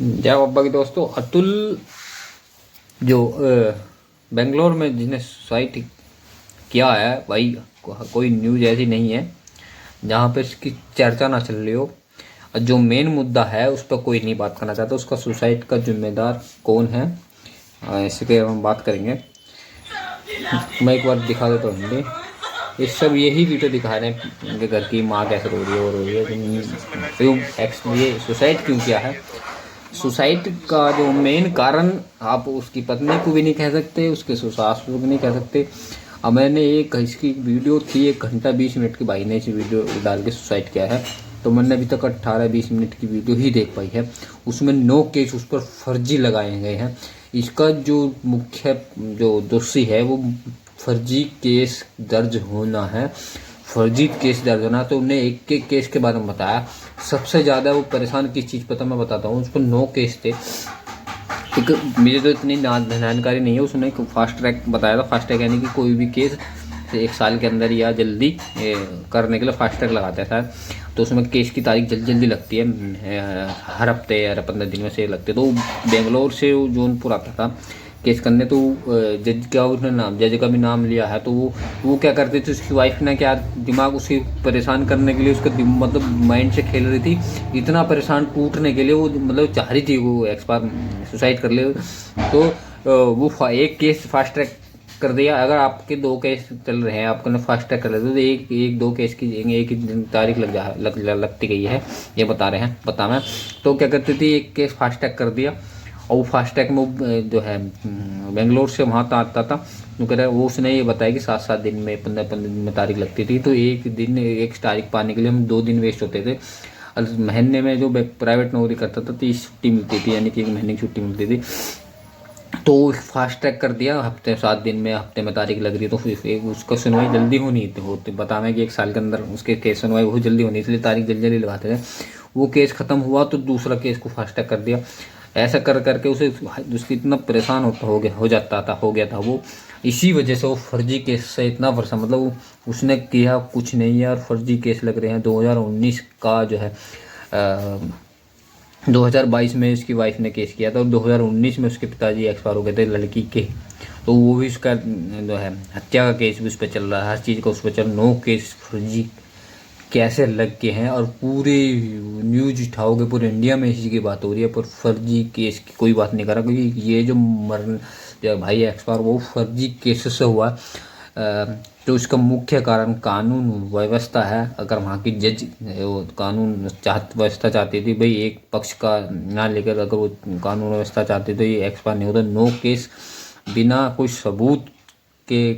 जय बाबा की दोस्तों। अतुल जो बेंगलोर में जिसने सुसाइड किया है भाई, कोई न्यूज़ ऐसी नहीं है जहाँ पे इसकी चर्चा ना चल रही हो। और जो मेन मुद्दा है उस पर कोई नहीं बात करना चाहता, उसका सुसाइड का जिम्मेदार कौन है इसी पे हम बात करेंगे। मैं एक बार दिखा देता हूँ हिंदी। ये सब यही वीडियो दिखा रहे हैं उनके घर की माँ कैसे रो रही है और रो रही है। तो ये सुसाइड क्यों किया है? सुसाइड का जो मेन कारण आप उसकी पत्नी को भी नहीं कह सकते, उसके ससुर को भी नहीं कह सकते। अब मैंने एक इसकी वीडियो थी 1 घंटा 20 मिनट की, भाई ने इस वीडियो डाल के सुसाइड किया है। तो मैंने अभी तक 18-20 मिनट की वीडियो ही देख पाई है। उसमें 9 केस उस पर फर्जी लगाए गए हैं। इसका जो मुख्य जो दोषी है वो फर्जी केस दर्ज होना है। फर्जी केस दर्ज होना, तो उन्हें एक एक केस के बारे में बताया। सबसे ज़्यादा वो परेशान किस चीज़ पर था मैं बताता हूँ। उस पर 9 केस थे। एक मुझे तो इतनी जानकारी नहीं है, उसने एक फास्ट ट्रैक बताया था। फास्ट ट्रैक यानी कि कोई भी केस 1 साल के अंदर या जल्दी करने के लिए फास्ट ट्रैक लगाता है शायद। तो उसमें केस की तारीख जल्दी जल्दी लगती है, हर हफ्ते या 15 दिन में से लगते। तो बेंगलोर से जौनपुर आता था केस करने। तो जज का उसने जज का भी नाम लिया है। तो वो क्या करते थे, उसकी वाइफ ने क्या दिमाग उसे परेशान करने के लिए उसका मतलब माइंड से खेल रही थी। इतना परेशान टूटने के लिए वो मतलब चाह रही थी वो एक्सपायर सुसाइड कर ले। तो वो एक केस फास्ट ट्रैक कर दिया। अगर आपके 2 केस चल रहे हैं, आपने फास्ट ट्रैक कर लेते तो एक 2 केस की एक ही दिन तारीख लगती गई है, ये बता रहे हैं बता मैं। तो क्या करती थी, एक केस फास्ट ट्रैक कर दिया और वो फास्ट ट्रैक में जो है बेंगलोर से वहाँ आता था। वो कह रहा वो उसने ये बताया कि 7-7 दिन में 15-15 दिन में तारीख लगती थी। तो एक दिन एक तारीख पाने के लिए हम 2 दिन वेस्ट होते थे। और महीने में जो प्राइवेट नौकरी करता था 30 छुट्टी मिलती थी, यानी कि 1 महीने की छुट्टी मिलती थी। तो फास्ट ट्रैक कर दिया, हफ्ते 7 दिन में हफ्ते में तारीख लग रही है। तो फिर उसका सुनवाई जल्दी होनी होती, बताना कि 1 साल के अंदर उसके केस सुनवाई बहुत जल्दी होनी, इसलिए तारीख जल्दी जल्दी लगाते थे। वो केस ख़त्म हुआ तो दूसरा केस को फास्ट ट्रैक कर दिया। ऐसा कर करके उसे उसकी इतना परेशान हो गया था वो। इसी वजह से वो फर्जी केस से इतना परेशान, मतलब उसने किया कुछ नहीं है और फर्जी केस लग रहे हैं। 2019 का जो है 2022 में इसकी वाइफ ने केस किया था और 2019 में उसके पिताजी एक्सपायर हो गए थे लड़की के। तो वो भी उसका जो है हत्या का केस भी उस पर चल रहा है, हर चीज़ का उस पर चल। 9 केस फर्जी कैसे लग के हैं और पूरे न्यूज उठाओगे पूरे इंडिया में इसी की बात हो रही है, पर फर्जी केस की कोई बात नहीं कर रहा। क्योंकि ये जो भाई एक्सपायर वो फर्जी केस से हुआ। तो इसका मुख्य कारण कानून व्यवस्था है। अगर वहाँ की जज कानून व्यवस्था चाहती थी भाई एक पक्ष का ना लेकर, अगर वो कानून व्यवस्था चाहती तो ये एक्सपायर नहीं होता। 9 केस बिना कोई सबूत के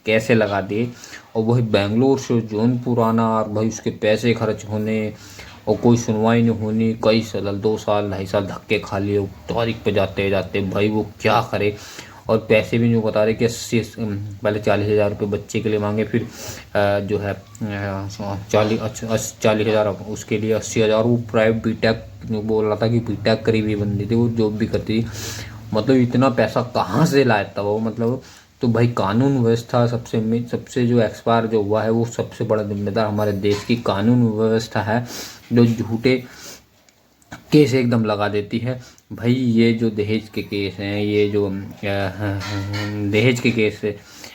कैसे लगा दिए, और वही बेंगलोर से जौनपुर आना और भाई उसके पैसे खर्च होने और कोई सुनवाई नहीं होनी। कई साल 2 साल 2.5 साल धक्के खा लिए तारीख पे जाते जाते, भाई वो क्या करे। और पैसे भी जो बता रहे कि 80 पहले 40,000 रुपये बच्चे के लिए मांगे, फिर जो है 40,000 उसके लिए 80,000। वो प्राइवेट बीटेक बोल रहा था कि बीटेक करी हुई बंदी थी, वो जॉब भी करती थी। मतलब इतना पैसा कहाँ से लाया था वो, मतलब। तो भाई कानून व्यवस्था सबसे जो एक्सपायर जो हुआ है वो सबसे बड़ा जिम्मेदार हमारे देश की कानून व्यवस्था है, जो झूठे केस एकदम लगा देती है। भाई ये जो दहेज के केस हैं, ये जो दहेज के केस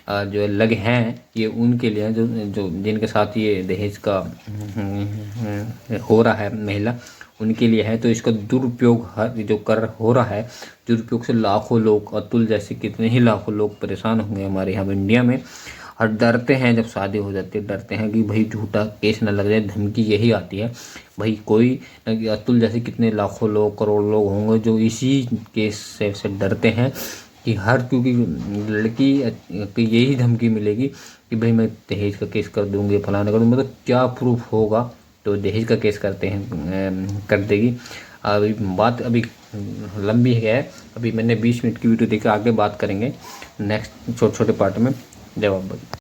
जो लगे हैं, ये उनके लिए जो जिनके साथ ये दहेज का हो रहा है महिला, उनके लिए है। तो इसका दुरुपयोग जो हो रहा है, दुरुपयोग से लाखों लोग, अतुल जैसे कितने ही लाखों लोग परेशान होंगे हमारे यहाँ इंडिया में। और डरते हैं जब शादी हो जाती है, डरते हैं कि भाई झूठा केस न लग जाए, धमकी यही आती है। भाई कोई अतुल जैसे कितने लाखों लोग करोड़ लोग होंगे जो इसी केस से डरते हैं कि क्योंकि लड़की की यही धमकी मिलेगी कि भाई मैं दहेज का केस कर दूंगी, फलाना कर दूँगी। मतलब क्या प्रूफ होगा, तो दहेज का केस कर देगी। अभी बात लंबी है। अभी मैंने 20 मिनट की वीडियो देखी, आगे बात करेंगे नेक्स्ट छोटे छोटे पार्ट में। जय बाबा।